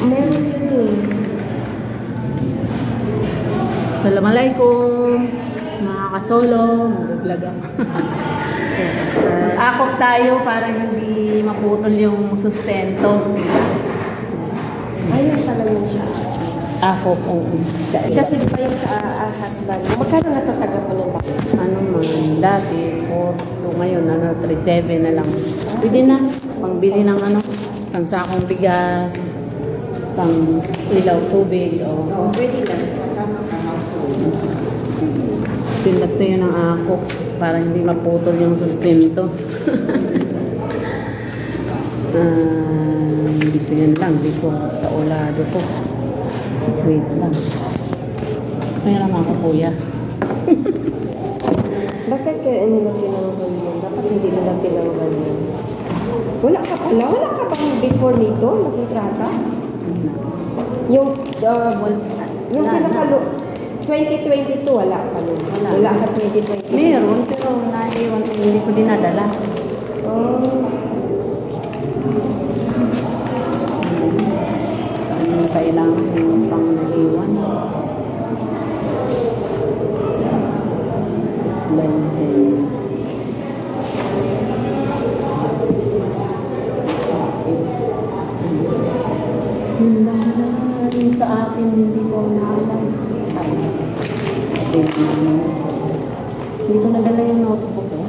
Meron yun eh. Assalamualaikum mga kasolo, mag-vlog ako. Akop tayo para hindi maputol yung sustento. Ayun talaga siya. Akop, oo. Kasi di ba yung sa husband, magkano natatanggap mo ng bakit? Ano man, dati 4, ngayon 3.7 na lang. Pwede na, pangbili ng isang sakong bigas, pang ilaw tubig. Oo, pwede na. Pinat na yun ang akop para hindi maputol yung sustento. Dito yan lang, dito sa ulado to. Wait lang. Kaya naman ako, kuya. Bakit kaya nila tinanggal yun? Dapat hindi nila tinanggal yun. Wala ka pala? Wala ka bang before nito? Nagkontrata? Yung pinakalo 2022, wala ka nun. Wala ka 2022. Meron, pero naiwan ko, hindi ko dinadala. Saan yung kailangan yung pang naiwan? Yung sa akin, hindi ko naalam. Hindi ko nadala yung notebook ko.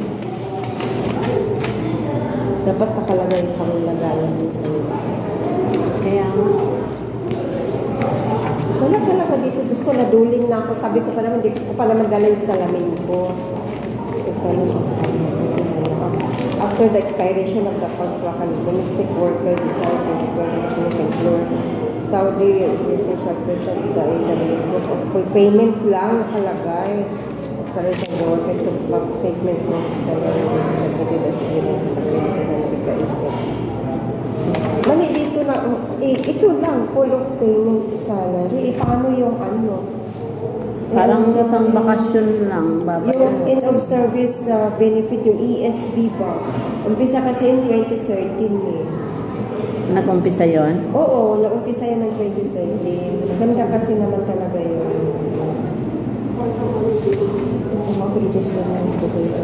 Dapat nakalagay sa lagayan dun sa Kaya wala talaga dito. Diyos ko, naduling na ako. Sabi ko pa naman, hindi ko pa naman dala yung salamin ko. After the expiration of the contract, domestic worker decided to return to the employer. Saudi Essential present the report of full payment lang nakalagay. Sa written the worker since bank statement mo sa submitted as evidence sa pagkakaisip. Mali dito na, ito lang, full of payment salary. Paano yung parang isang bakasyon lang. Yung end of service benefit, yung ESB ba? Umpisa kasi yung 2013 eh. Nag-umpisa yun? Oo, nag-umpisa yun ng 2013. Maganda kasi naman talaga yun. Mga-produce lang lang ito kayo.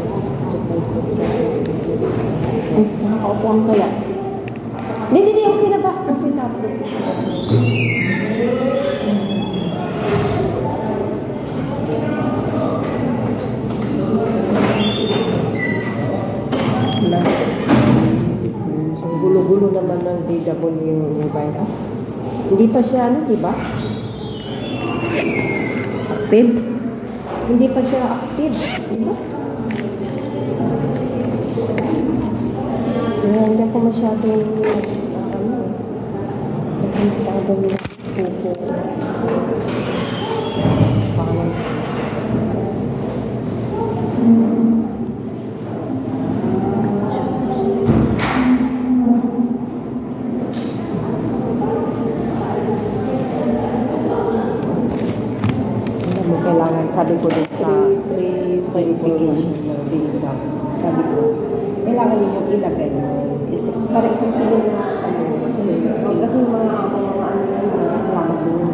Nakaupuan kaya? Hindi, okay na ba? Saan pinapload? Gulo-gulo naman ng DW mobile app. Hindi pa siya, di ba? Active? Hindi pa siya active, di ba? Kaya hindi ako masyadong focus. Kailangan, sabi ko din sa verification, sabi ko, kailangan niyo ilagay. Para isang kilo na kasi mga reklamo doon.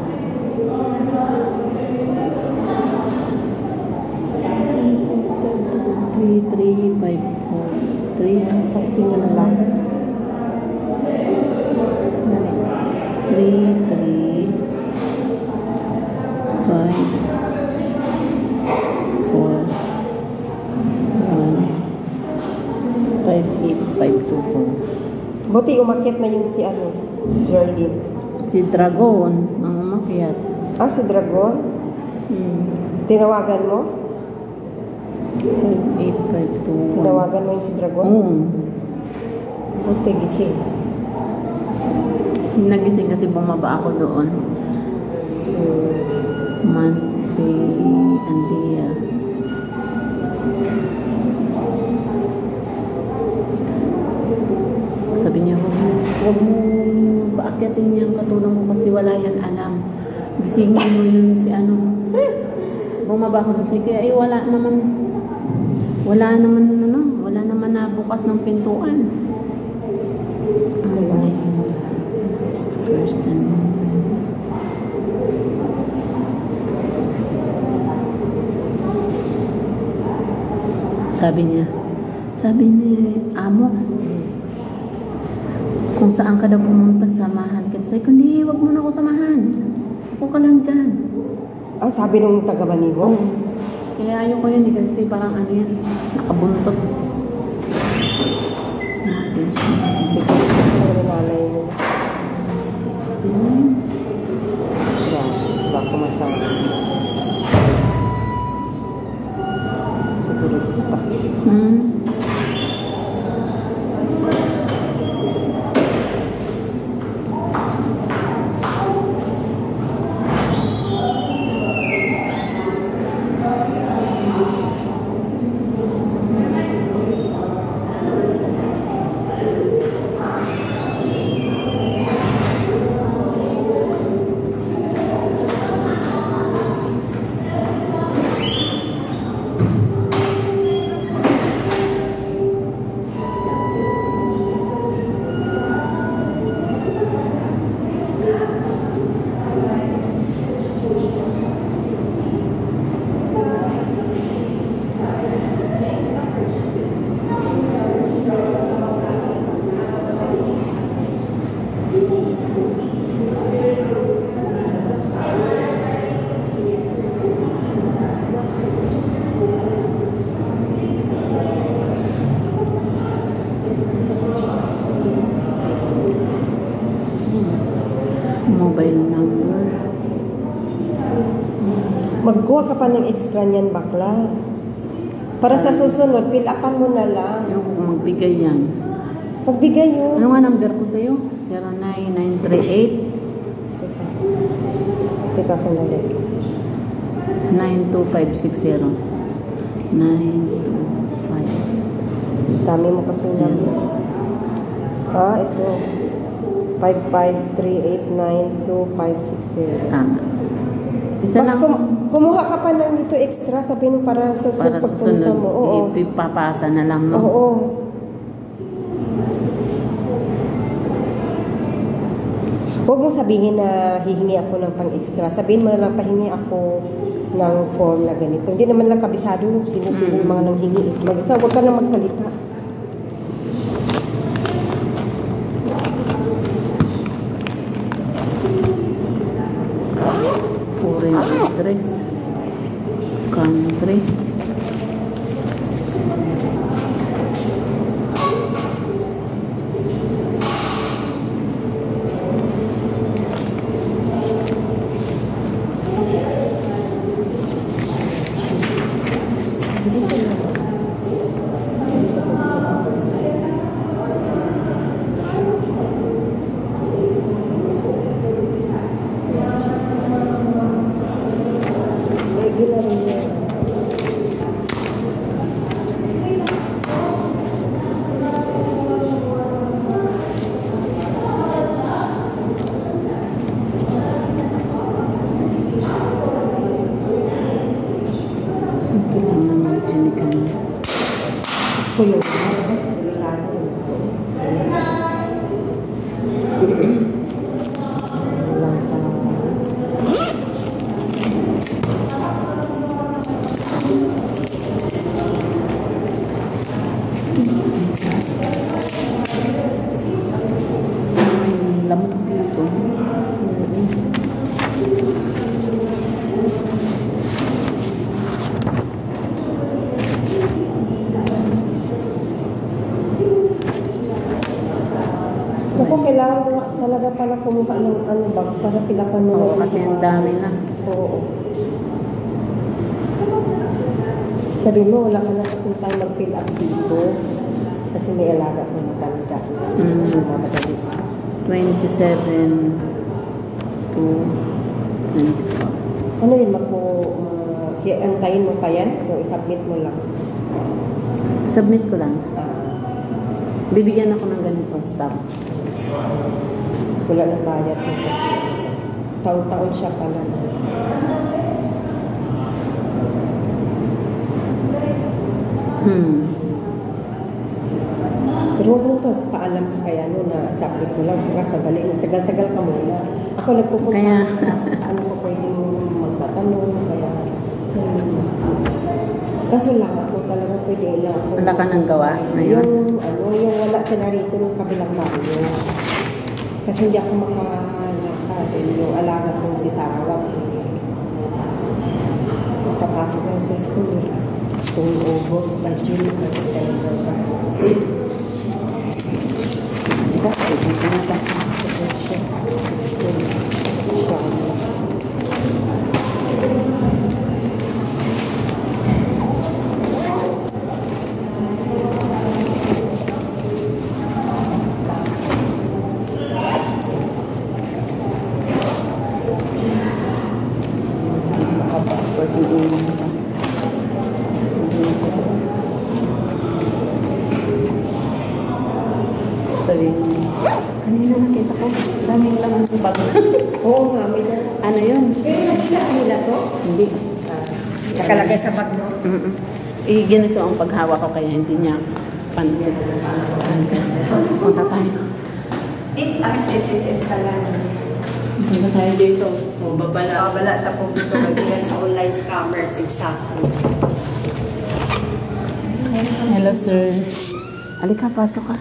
3 ang something na lang. 3, 5, 4, 1, 5, 8, 5, 2, 4. Buti umakyat na yung si Jerlyn. Si Dragon, ang umakyat. Ah, si Dragon? Tinawagan mo? 5, 8, 5, 2, 1. Tinawagan mo yung si Dragon? Buti gising. Nagising kasi bumaba ako doon. Monday, Andia. Sabi niya, huwag mo paakyatin niya ang katulong mo kasi wala yan alam. Gisingin mo yun si Bumaba ako doon. Sige, ay wala naman nabukas ng pintuan. It's the first time. sabi ni amo, kung saan ka daw pumunta, samahan ka. Sabi ko, hindi, wag mo na ako samahan. Ako ka lang dyan. Ah, sabi nung taga-Maniwo? Oo. Kaya ayoko yun, kasi parang ano yan, nakabuntot. Natin siya. Sige, sige, nanay mo. Baka masama. Siguro pa. Mobile number. Magkuha ka pa ng extra niyan, bakla. Para sa susunod, fill upan mo na lang. Yung kung magbigay yan. Magbigay yun. Ano nga number ko sa'yo? 09938 Teka, sandali. 92560. 92560. Dami mo kasi number. Ah, ito. 5538925560. Tama. Isa Mas lang. kumuha ka pa ng dito extra, sabihin mo para sa Para sa pagpunta sunod, mo. Oo. ipapasa na lang, no? Oo. Huwag mong sabihin na hihingi ako ng pang-extra. Sabihin mo na lang, pahingi ako ng form na ganito. Hindi naman lang kabisado sino-sino yung mga nanghingi. Mag-isa, huwag ka nang magsalita. Foreign address. Country. Regular yun. Ito naman chinikan. Gusto yun. Delikado yun. Lang ka. May lamok dito. Naku, kailangan mo nga talaga pala kumuha ng box para pilapan mo Oo, ng kasi isa. ang dami na. Oo. Sabihin mo, wala ka na kasing time mag-fill up dito. Kasi may alaga mo matanda. Mamadali. 27 to 24. Ano yun, antayin mo pa yan? O isubmit mo lang? Submit ko lang. Ah, Bibigyan ako ng ganito stamp. wala na bayad mo kasi taon-taon siya pala. Pero huwag mo tapos paalam sa kaya na submit mo lang. Sa dali, tagal-tagal ka muna. Ako nagpupunta Kaya- sa ano ko pwede mo magtatanong. Kaya, Kaso lang ako talaga pwede lang ako. Wala ka nang gawa ngayon? Yung wala sa narito sa kabilang bayo. Kasi hindi ako makalakad. Yung alaga kong si Sarawak. Papasok lang sa school. Kung August na June kasi talaga ba. Diba? Pwede ka na ba? School. Passport hindi sabihin mo, kanina nakita ko, daming laman sa bag. Oo nga, may na. Ano yun? Pero nakita nila to? Hindi. Nakalagay sa bag mo? Ganito ang paghawa ko kaya hindi niya pansin. Punta tayo. SSS pala. Punta tayo dito. O, babala. Wala sa publiko, magiging sa online scammers, exactly. Hello, sir. Alika, pasok ka.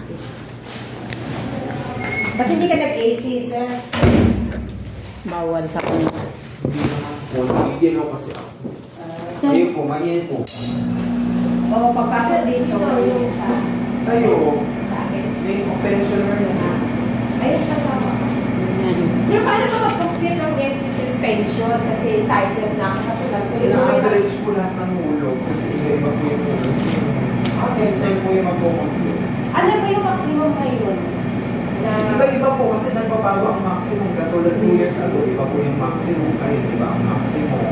Ba't hindi ka nag-AC, sir? Bawal sa kanya. Bigyan ako kasi ako. Sir, Ayun po, mainit po. Oo, pagpasa dito, yung Sa'yo, sa akin. may pensioner na. Ayun, tama. yan. Sir, paano ka mag-compute ng SSS pension? Kasi title na kasi lang. Ina-average po lahat ng hulog kasi iba-iba po yung hulog. System po yung mag-compute. Alam mo yung maximum ngayon? Na... Iba-iba po kasi nagbabago ang maximum. Katulad 2 years ago, iba po yung maximum. Kahit iba ang maximum.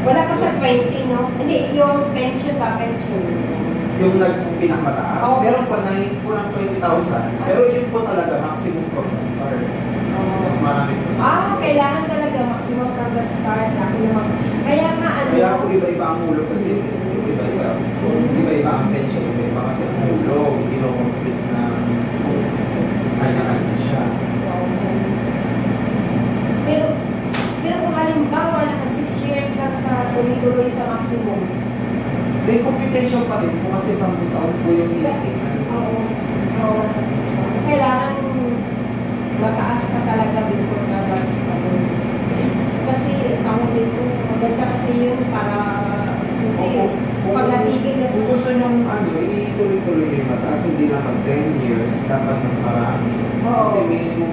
Wala pa sa 20, no? Hindi, yung pension ba? Pension. Yung nagpinakamataas, Oo. meron pa na yun po ng 20,000. Pero yun po talaga maximum from the start. Mas marami po. Kailangan talaga maximum from the start. Kaya nga, ano... Kaya po iba-iba ang hulog kasi iba-iba ang pension, iba-iba kasi ang hulog, ino-complete na kanya-kanya siya. Pero kung halimbawa, naka 6 years lang sa tuloy-tuloy sa maximum. May computation pa rin po kasi 10 taon po yung tinitingnan. Oo. Kailangan mataas ka talaga before ka kasi ako dito, maganda kasi yun para pag natigil na Kung gusto nyo ituloy-tuloy yung mataas, hindi lang mag 10 years, dapat mas marami. Oo. Kasi minimum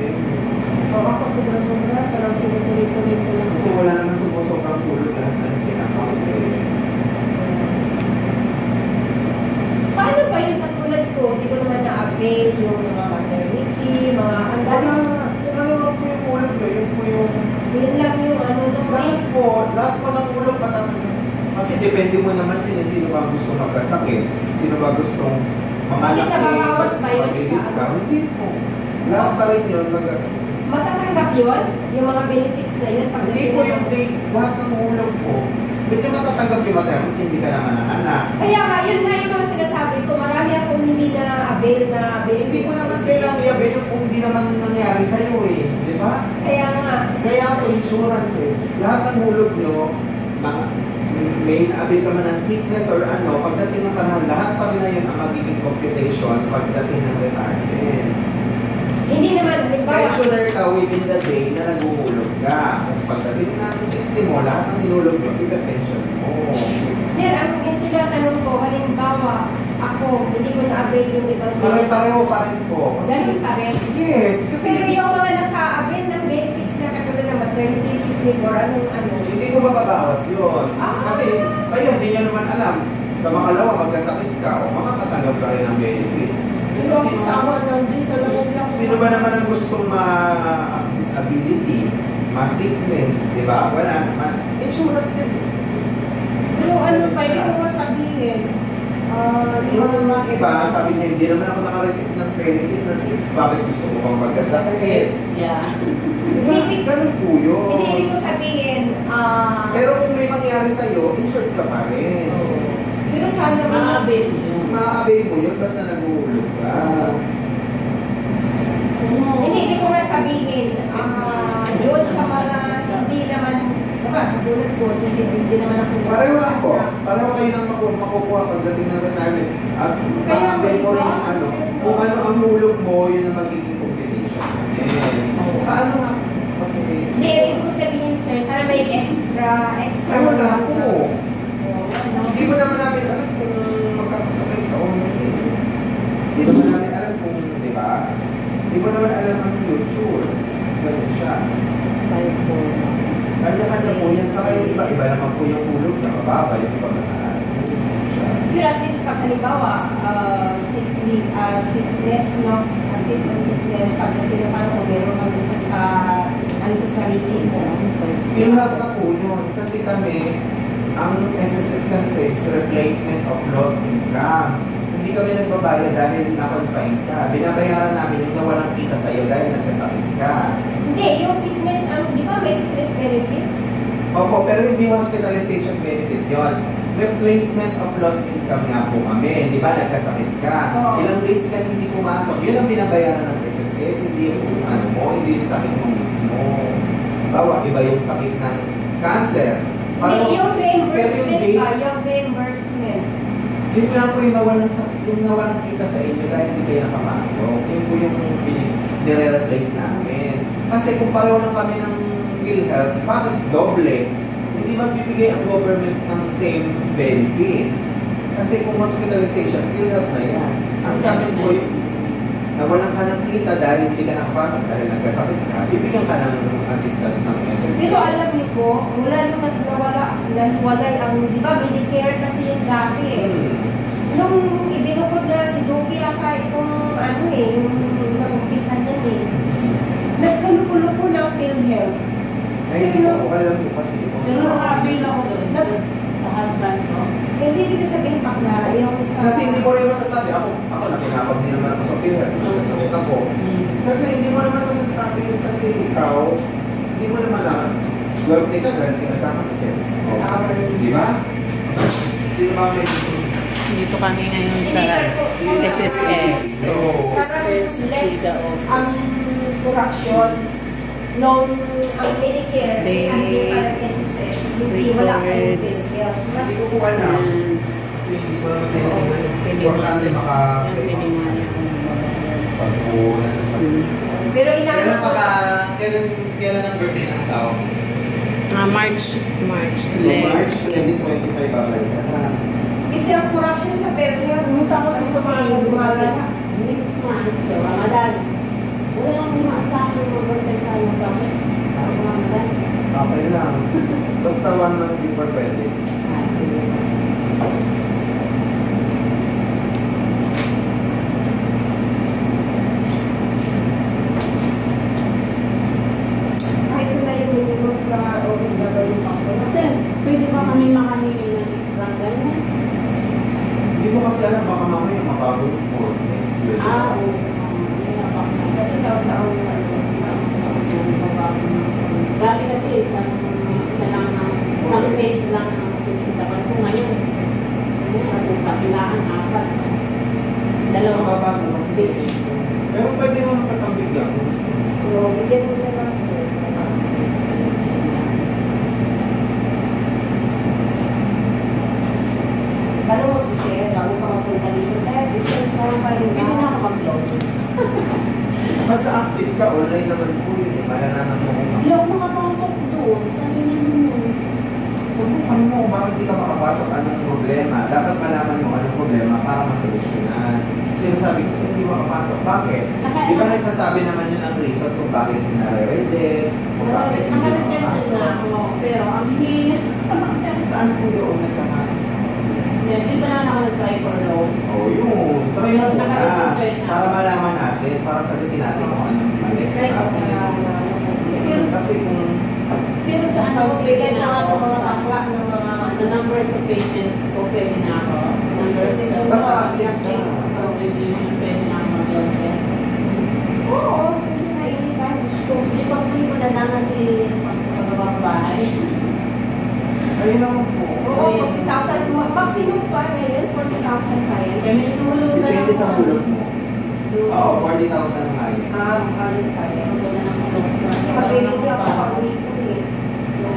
10 years. Oo, ako sobra-sobra, pero tinutuloy-tuloy ko lang. Kasi wala naman sumusokang hulog lahat na kinakount. Paano ba yung katulad ko? Hindi ko naman na-avail yung mga maternity, mga handa. Kung ano lang po yung hulog nyo, yun po yung... Yun lang yung ano naman. Lahat po ng hulog kasi depende mo naman yun, sino ba gusto magkasakit, sino ba gustong manganak Hindi nababawas ba yun sa ka. Hindi po. Lahat pa rin yun. Matatanggap yun? Yung mga benefits na yun? Hindi po yung date, lahat ng hulog po. Hindi matatanggap yung maternity, hindi ka naman ang anak. Kaya nga, yun nga yung mga sinasabi ko. Marami akong hindi na-avail na benefits. Hindi mo naman kailangan i-avail kung hindi naman nangyari sa'yo eh. Di ba? Kaya nga. Kaya po insurance eh. Lahat ng hulog nyo, may avail ka man ng sickness or ano, pagdating ng panahon, lahat pa rin na yun ang magiging computation pagdating ng retirement. Hindi naman, halimbawa. Pensioner ka within the day na naguhulog ka. Tapos pagdating ng 60 mo, lahat ng hinulog mo, ipa-pension mo. Sir, ang tinatanong ko, halimbawa, ako, hindi ko na-avail yung ibang Pareho pa rin po. Ganun pa rin. Yes, kasi Pero yung mga naka-avail ng benefits na katulad ng maternity, sick leave, or anong hindi ko mababawas yun. Kasi kayo, hindi nyo naman alam. Sa makalawa, magkasakit ka o makakatanggap ka rin ng benefit. Kasi So, sa awa ng Diyos, sino ba naman ang gustong ma-disability, ma-sickness, di ba? Wala naman. Insurance yun. Pero ano pa, hindi ko sabihin. Yung mga iba, sabi niya, hindi naman ako nakareceive ng benefit na bakit gusto ko bang magkasakit? Yeah. Diba? Ganun po yun. Hindi ibig ko sabihin, Pero kung may mangyari sa'yo, insured ka pa rin. pero sana Maabil yun. Ma-avail mo yun basta naguhulog ka. Hindi ko nga sabihin, doon sa mga hindi naman ba, katulad ko, hindi naman ako Pareho lang po. Pareho kayo nang makukuha pagdating ng retirement. At pakambel mo rin yung ano. Kung ano ang hulog mo, yun ang magiging combination. Paano nga? Hindi, ibig ko sabihin, sir, sana may extra. Ay, wala po. Hindi mo naman namin alam kung magkakasakit ka o hindi. Hindi mo namin alam kung, di ba? Hindi mo naman alam ang future. Ganun siya. Kanya-kanya po yan. Saka yung iba-iba naman po yung hulog niya. Mababa yung iba mataas. Pero at least, pag halimbawa, sickness, no? At least ang sickness, pag natinupano ko, meron kang gusto ano sa sarili mo. Pinag na po yun. Kasi kami, ang SSS country is replacement of lost income. Hindi kami nagbabayad dahil na-confine ka. Binabayaran namin yung nawalang kita sa'yo dahil nagkasakit ka. Hindi, yung sickness, di ba may sickness benefits? Opo, pero hindi hospitalization benefit yon. Replacement of lost income nga po kami. Di ba nagkasakit ka? Oo. Ilang days ka hindi pumasok. Yun ang binabayaran ng SSS. Hindi yung ano mo, hindi yung sakit mo mismo. Bawa, iba yung sakit ng cancer. Hindi, yung reimbursement Pero ba? Yung reimbursement. yun lang po yung nawalang kita sa inyo dahil hindi kayo nakapasok. Yun po yung nire-replace namin. Kasi kung pareho lang kami ng PhilHealth, bakit doble? Hindi magbibigay ang government ng same benefit. Kasi kung hospitalization, PhilHealth na yan. Ang sabi ko yung nawalan ka ng kita dahil hindi ka nakapasok dahil nagkasakit ka, bibigyan ka ng assistant ng SSS. Pero alam niyo po, mula nung nawala ang, di ba, Medicare kasi yung dati eh. Nung ibinukod na si Duki ata itong ano eh, yung nag-umpisa na eh. Nagkalupo-lupo ng PhilHealth. Ay, hindi ko alam ko kasi ito. Pero naka-avail ako doon. Sa husband ko. Hindi ibig sabihin bakla, yung sa... Kasi hindi ko rin masasabi. Ako nakinapag din naman ako sa PhilHealth. Nagkasakit ako. Kasi hindi mo naman masasabi yun kasi ikaw, hindi mo naman alam. Swerte ka dahil hindi ka nagkakasakit. Di ba? Sino ba may Dito kami ngayon sa SSS. SSS Chida ang Office. corruption nung ang Medicare, They ang parang SSS, hindi wala kayong records. PhilHealth. Mas Hindi ko alam. Kasi hindi ko naman tinitingnan yung importante Piniman niya kung babayaran. pagpunan ng sakit. pero inaano Kailan ko, kailan ang birthday ng asawa mo? March So, 11. March 2025 babalik ka na. kasi ang corruption sa PhilHealth, Pumunta ko dito mga gumagana. next month. So, Ramadan. Wala lang mga sa akin mga birthday sa mga kami. Ramadan. Okay lang. Basta one month before pwede. Sige. Kahit na yung minimum sa OFW pa. Kasi, pwede ba kami makahingi ng extra ganyan? Hindi mo kasi alam baka mamaya mababot for next year. Oo. Kasi taon-taon na. Dati kasi isang page lang ang pinagkitapan ko ngayon. Ang kapilaan, 4. Dalawang Mababa mo kasi. page. Pero pwede naman katambig lang. So, bigyan mo na lang sir. Tanong mo si Sir, bago ka magpunta dito, Sir, Sir, parang pa rin Pwede na ako mag-vlog. Basta active ka, online naman po yun. Malalaman mo kung Hindi ako makapasok doon. Sabi niya nun. subukan mo, bakit di ka makapasok, anong problema? Dapat malaman mo anong problema para masolusyonan. Sinasabi kasi hindi makapasok. Bakit? Di ba nagsasabi naman yun ang reason kung bakit nare-reject, kung bakit hindi Naka-register na makapasok. ako. Pero ang hirap. Saan po doon nagkakaroon? Hindi ba na ako nag-try for loan? Oh, yun. Try mo na. Naka-register na. Para malaman natin, para sagutin natin kung anong mali. Try ko sa Kasi kung Pero sa ano, pwede Bigyan na na ako ako mga sa bakla ng mga sa numbers of patients ko, pwede na ako. Numbers of basta active ka. contribution, pwede na ako mag-log. Oo, pwede na anytime. Gusto. Hindi pa ko na lang kasi pagkabang bahay. ayun naman po. Oo, 40,000. Maximum pa ngayon, 40,000 pa rin. Kami tulog na Depende sa hulog mo. Oo, 40,000 ang high. Ayun pa rin. Tulog na ng tulog. Kasi mag-ready ako pag-uwi ko eh. So,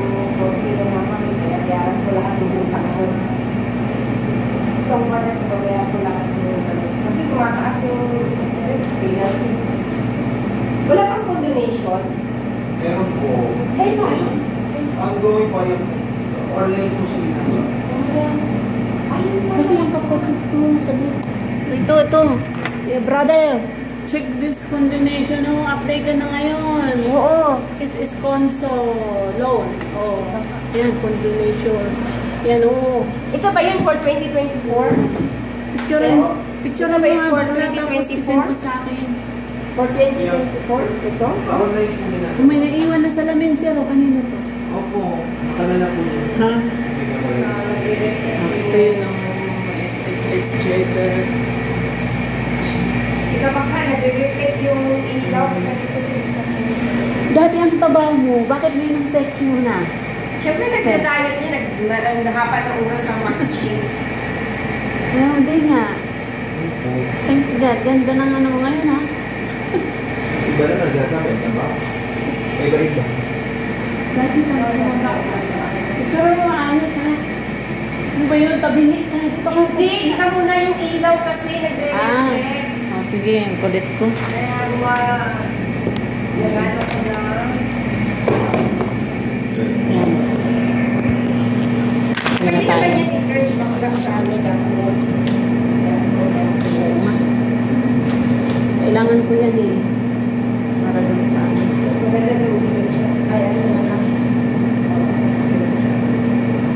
40 doon? Meron po. Kailan? Ongoing po yung online po siya ginagawa. Kasi yung kapatid ko sabi, ito. Yeah, brother, check this condonation. Oh, apply ka na ngayon. Oo. Is conso loan. Oh, yan, condonation. Yan, oh. Ito ba yun for 2024? Picture Ito ba yun for brother, tapos 2024? isend mo sa akin. For 2024? Ito? Online po ginagawa. Kung may naiwan na salamin, sir, o kanina to? Opo. Matagal na po yun. Ha? Ito yun ang SSS checker. Ito ba ka, nag-reflect yung ilaw na dito sa isa. Dati ang taba mo, bakit ngayon ang sex mo na? Siyempre, nagda-diet niya, naghahapat ng oras sa matching. Hindi nga. Thanks God. Ganda ng ano ngayon, ha? Iba na nagsasabi, tama? Iba-iba. Dati ka na picture mo ayos, ha? Ano ba yun? Tabingi ka. Dito ka. Hindi, kita mo na yung ilaw kasi nagre-reflect. Oh, sige, ang kulit ko. Kaya nagano ko na. Yan. Pwede Ano naman tayo? yan i-search back lang sa ano download. Kailangan ko yan eh. Para dun sa ano. Mas maganda yung screenshot. Ay, ano na lang.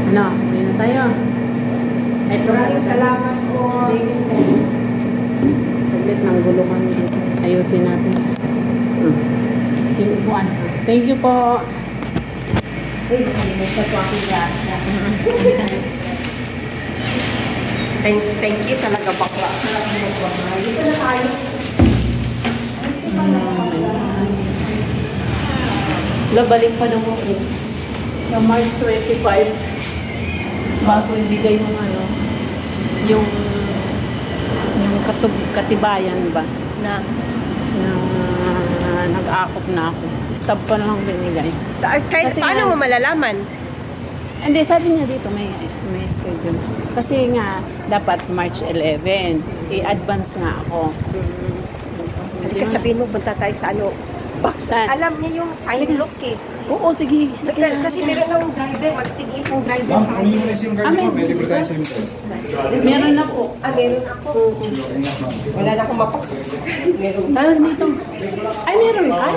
Ano? Uwi na tayo. Maraming salamat po. Thank you, sir. Saglit ng gulungan dito. Ayusin natin. Yung upuan. Thank you po. Uy, may sa Joaquin Gracia. Thank you talaga bakla. Dito na tayo. Balik pa naman ako. Sa March 25, bago ibigay ng ano, yung katibayan ba? Na. Na nag-akop na ako. Stop pa lang binigay. Kahit Kasi paano nga- mo malalaman? Hindi, sabi niya dito may schedule. Kasi nga, dapat March 11. I-advance nga ako. Kasi sabihin mo, punta tayo sa ano. Saan? Alam niya yung fine look eh. Oo, sige. Kasi meron ng driver, magtigis ng driver Ma'am, tayo. kung yung yung Ah, card may- mo, pwede po tayo sa ito. Meron na po. Meron ako. Wala na akong mapagsasabi. Meron. Dahil dito. Ay, meron ka?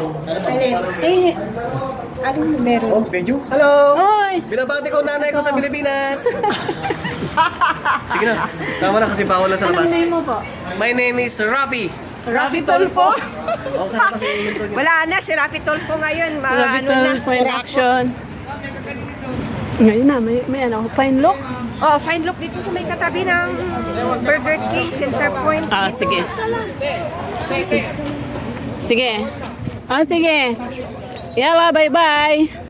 Alin? Eh, Alin meron? Oh, medyo. Hello! oy! Binabati ko nanay ko sa Pilipinas! Sige na, tama na kasi bawal na sa Anong labas. name mo po? My name is Rafi. Rafi Tolfo. Okay na kasi yung intro niyo. Wala na, si Rafi Tolfo ngayon. Rafi Ano na? Tolfo in action. Ngayon na, may ano, fine look. Oh, fine look dito sa may katabi ng Burger King, Center Point. Ah, sige. Sige. Ah, sige. Yala, bye-bye.